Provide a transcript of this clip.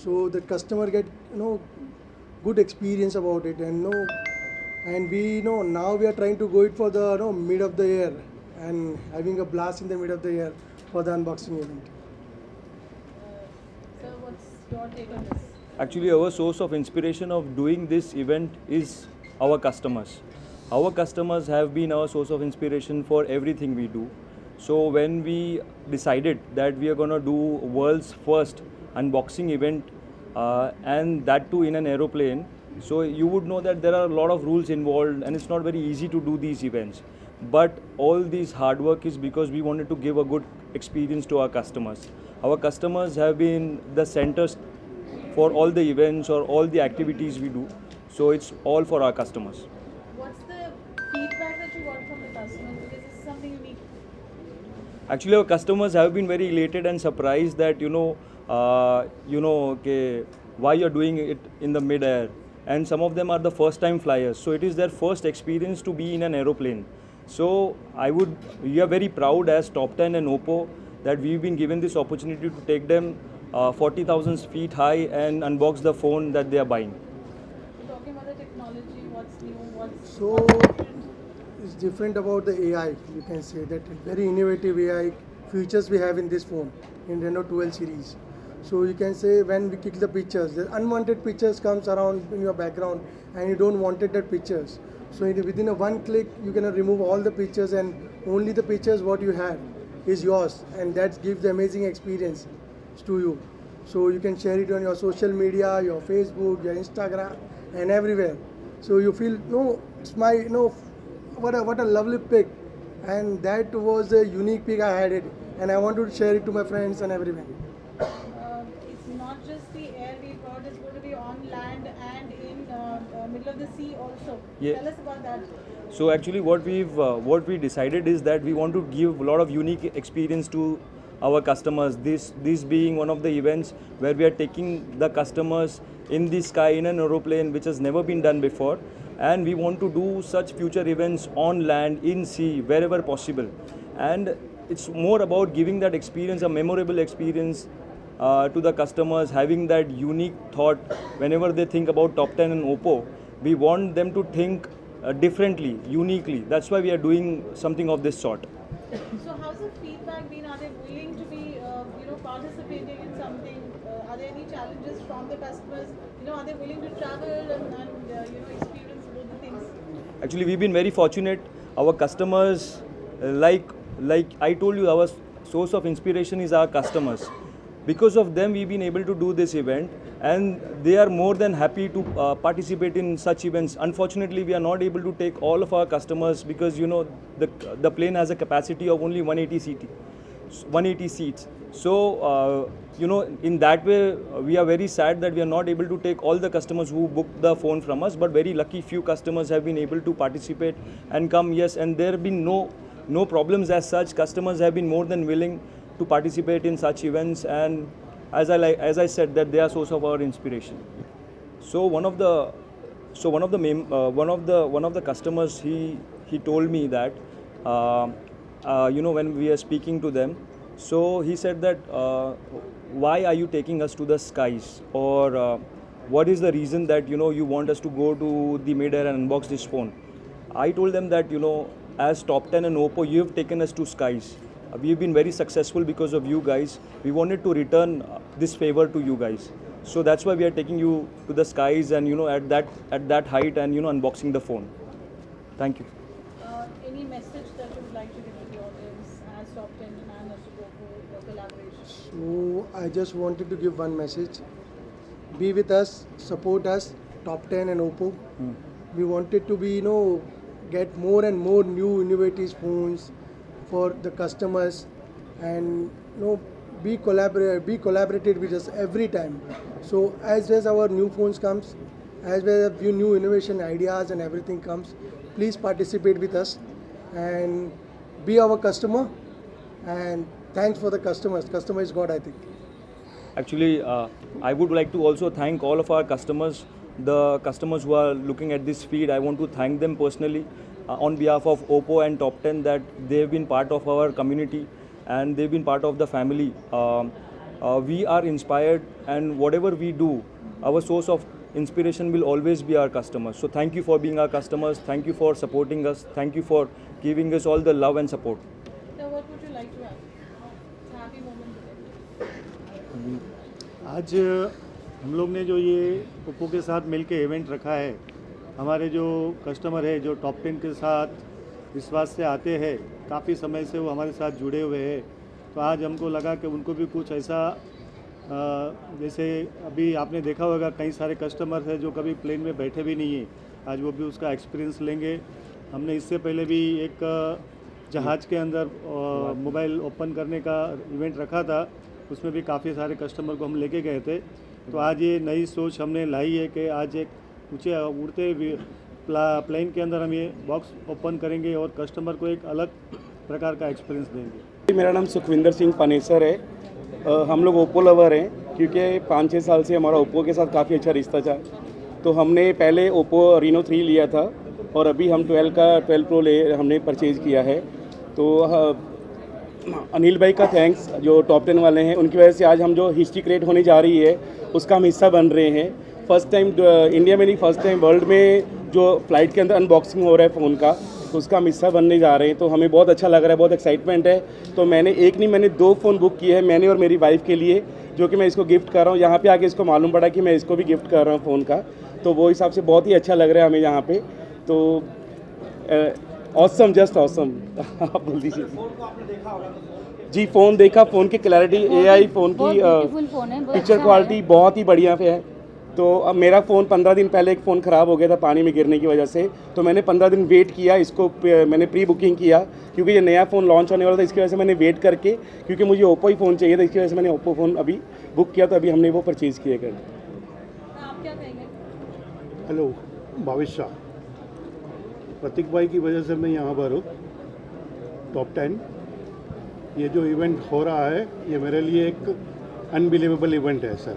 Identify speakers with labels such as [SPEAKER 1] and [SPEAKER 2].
[SPEAKER 1] so the customer get good experience about it, and and we now we are trying to go it for the mid of the year and having a blast in the mid of the year for the unboxing event.
[SPEAKER 2] So what's your take on this?
[SPEAKER 3] Actually, our source of inspiration of doing this event is our customers. Our customers have been our source of inspiration for everything we do. So when we decided that we are going to do world's first unboxing event, and that too in an aeroplane, so you would know that there are a lot of rules involved and it's not very easy to do these events. But all this hard work is because we wanted to give a good experience to our customers. Our customers have been the centers for all the events or all the activities we do. So it's all for our customers.
[SPEAKER 2] What's the feedback that you got from the customers? Because this is something unique.
[SPEAKER 3] Actually, our customers have been very elated and surprised that okay, why you're doing it in the mid-air. And some of them are the first-time flyers, so it is their first experience to be in an aeroplane. So we are very proud as Top 10 and Oppo that we've been given this opportunity to take them 40,000 feet high and unbox the phone that they are buying.
[SPEAKER 2] Talking about the technology, what's new, what's
[SPEAKER 1] So it's different about the AI. You can say that very innovative AI features we have in this phone in Reno 12 series. So you can say when we click the pictures, the unwanted pictures comes around in your background and you don't wanted that pictures. So within a one click, you can remove all the pictures and only the pictures what you have is yours, and that gives the amazing experience to you. So you can share it on your social media, your Facebook, your Instagram, and everywhere. So you feel no, it's my what a lovely pic, and that was a unique pic I had it, and I wanted to share it to my friends and everyone.
[SPEAKER 2] it's not just the air we brought, it's going to be on land and in middle of the sea also.
[SPEAKER 3] Yeah.
[SPEAKER 2] Tell us about that.
[SPEAKER 3] So actually, what we decided is that we want to give a lot of unique experience to our customers. This being one of the events where we are taking the customers in the sky in an aeroplane, which has never been done before, and we want to do such future events on land, in sea, wherever possible. And it's more about giving that experience, a memorable experience to the customers, having that unique thought whenever they think about Top 10 and Oppo. We want them to think differently, uniquely. That's why we are doing something of this sort.
[SPEAKER 2] So how's the feedback been? Are they willing to be, participating in something? Are there any challenges from the customers? Are they willing to travel and experience both the things?
[SPEAKER 3] Actually, we've been very fortunate. Our customers, like I told you, our source of inspiration is our customers. Because of them, we've been able to do this event, and they are more than happy to participate in such events. Unfortunately, we are not able to take all of our customers because the plane has a capacity of only 180 seats. So in that way, we are very sad that we are not able to take all the customers who booked the phone from us. But very lucky, few customers have been able to participate and come. Yes, and there have been no problems as such. Customers have been more than willing to participate in such events, and as I said, that they are source of our inspiration. So one of the customers, he told me that when we are speaking to them, so he said that why are you taking us to the skies, or what is the reason that you want us to go to the mid-air and unbox this phone. I told them that as Top 10 and Oppo, you have taken us to skies. We've been very successful because of you guys. We wanted to return this favor to you guys. So that's why we are taking you to the skies and at that height and unboxing the phone. Thank you.
[SPEAKER 2] Any message that you would like to give to the audience as Top 10 and as Oppo collaboration?
[SPEAKER 1] So I just wanted to give one message. Be with us, support us, Top 10 and Oppo. We wanted to be, get more and more new innovative phones for the customers, and be collaborated with us every time. So as our new phones comes, as well as new innovation ideas and everything comes, please participate with us and be our customer. And thanks for the customers. Customer is God, I think.
[SPEAKER 3] Actually, I would like to also thank all of our customers, the customers who are looking at this feed. I want to thank them personally on behalf of Oppo and Top 10 that they have been part of our community and they've been part of the family. we are inspired, and whatever we do, our source of inspiration will always be our customers. So thank you for being our customers. Thank you for supporting us. Thank you for giving us all the love and support.
[SPEAKER 2] So what would you like to add? It's a happy moment today.
[SPEAKER 4] आज हम लोग ने जो ये Oppo के साथ मिलके event रखा है, हमारे जो कस्टमर है जो टॉप 10 के साथ विश्वास से आते हैं, काफ़ी समय से वो हमारे साथ जुड़े हुए हैं, तो आज हमको लगा कि उनको भी कुछ ऐसा जैसे अभी आपने देखा होगा कई सारे कस्टमर हैं जो कभी प्लेन में बैठे भी नहीं हैं, आज वो भी उसका एक्सपीरियंस लेंगे। हमने इससे पहले भी एक जहाज़ के अंदर मोबाइल ओपन करने का इवेंट रखा था, उसमें भी काफ़ी सारे कस्टमर को हम लेके गए थे। तो आज ये नई सोच हमने लाई है कि आज एक ऊँचे उड़ते प्लेन के अंदर हम ये बॉक्स ओपन करेंगे और कस्टमर को एक अलग प्रकार का एक्सपीरियंस देंगे।
[SPEAKER 5] मेरा नाम सुखविंदर सिंह पानेसर है। हम लोग ओप्पो लवर हैं क्योंकि 5-6 साल से हमारा ओप्पो के साथ काफ़ी अच्छा रिश्ता था। तो हमने पहले ओप्पो रीनो 3 लिया था और अभी हम 12 प्रो हमने परचेज़ किया है। तो अनिल भाई का थैंक्स जो टॉप 10 वाले हैं, उनकी वजह से आज हम जो हिस्ट्री क्रिएट होने जा रही है उसका हम हिस्सा बन रहे हैं। फर्स्ट टाइम इंडिया में नहीं, फर्स्ट टाइम वर्ल्ड में जो फ्लाइट के अंदर अनबॉक्सिंग हो रहा है फ़ोन का, तो उसका हम हिस्सा बनने जा रहे हैं। तो हमें बहुत अच्छा लग रहा है, बहुत एक्साइटमेंट है। तो मैंने 2 फ़ोन बुक किए हैं, मैंने और मेरी वाइफ के लिए, जो कि मैं इसको गिफ्ट कर रहा हूँ। यहाँ पे आके इसको मालूम पड़ा कि मैं इसको भी गिफ्ट कर रहा हूँ फ़ोन का, तो वो हिसाब से बहुत ही अच्छा लग रहा है हमें यहाँ पे। तो ऑसम, जस्ट ऑसम। आप बोल दीजिए जी। फ़ोन देखा, फ़ोन की क्लैरिटी, AI फ़ोन की पिक्चर क्वालिटी बहुत ही बढ़िया पे है। तो अब मेरा फ़ोन 15 दिन पहले एक फ़ोन ख़राब हो गया था पानी में गिरने की वजह से, तो मैंने 15 दिन वेट किया, इसको मैंने प्री बुकिंग किया क्योंकि ये नया फ़ोन लॉन्च होने वाला था। इसकी वजह से मैंने वेट करके, क्योंकि मुझे ओप्पो ही फ़ोन चाहिए था, इसकी वजह से मैंने ओप्पो फ़ोन अभी बुक किया, तो अभी हमने वो परचेज़ किया कर।
[SPEAKER 2] आप क्या कहेंगे?
[SPEAKER 6] हेलो, भावेश शाह। प्रतीक भाई की वजह से मैं यहाँ पर हूँ। टॉप 10 ये जो इवेंट हो रहा है, ये मेरे लिए एक अनबिलीवेबल इवेंट है सर।